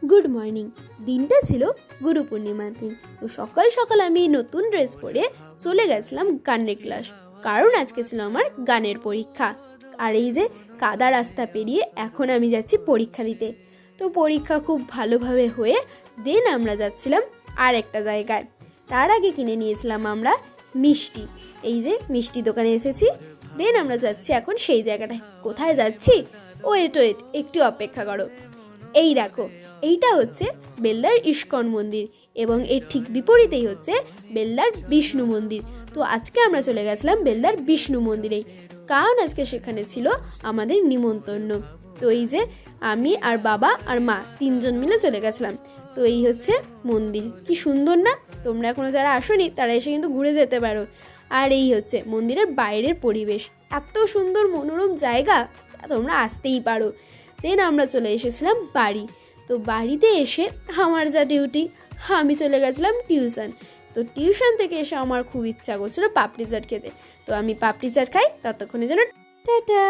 Good morning. দিনটা ছিল গুরু পূর্ণিমার দিন। তো সকাল সকাল আমি নতুন ড্রেস পরে চলে গেছিলাম গানের ক্লাস, কারণ আজকে ছিল আমার গানের পরীক্ষা। আর এই যে কাদা রাস্তা পেরিয়ে এখন আমি যাচ্ছি পরীক্ষা দিতে। তো পরীক্ষা খুব ভালোভাবে হয়ে দেন আমরা যাচ্ছিলাম আর একটা জায়গায়। তার আগে কিনে নিয়েছিলাম আমরা মিষ্টি। এই যে মিষ্টি দোকানে এসেছি, দেন আমরা যাচ্ছি এখন সেই জায়গাটায়। কোথায় যাচ্ছি? ওয়েট একটু অপেক্ষা করো। এই দেখো, এইটা হচ্ছে বেলদার ইস্কন মন্দির এবং এর ঠিক বিপরীতেই হচ্ছে বেলদার বিষ্ণু মন্দির। তো আজকে আমরা চলে গেছিলাম বেলদার বিষ্ণু মন্দিরেই, কারণ আজকে সেখানে ছিল আমাদের নিমন্ত্রণ। তো এই যে আমি আর বাবা আর মা তিনজন মিলে চলে গেছিলাম। তো এই হচ্ছে মন্দির, কি সুন্দর না? তোমরা এখনো যারা আসোনি তারা এসে কিন্তু ঘুরে যেতে পারো। আর এই হচ্ছে মন্দিরের বাইরের পরিবেশ, এত সুন্দর মনোরম জায়গা, তোমরা আসতেই পারো। দেন আমরা চলে এসেছিলাম বাড়ি। তো বাড়িতে এসে আমার যা ডিউটি, আমি চলে গেছিলাম টিউশন। তো টিউশন থেকে এসে আমার খুব ইচ্ছা করছিল পাপড়ি চাট খেতে। তো আমি পাপড়ি চাট খাই, ততক্ষণে যেন টাটা।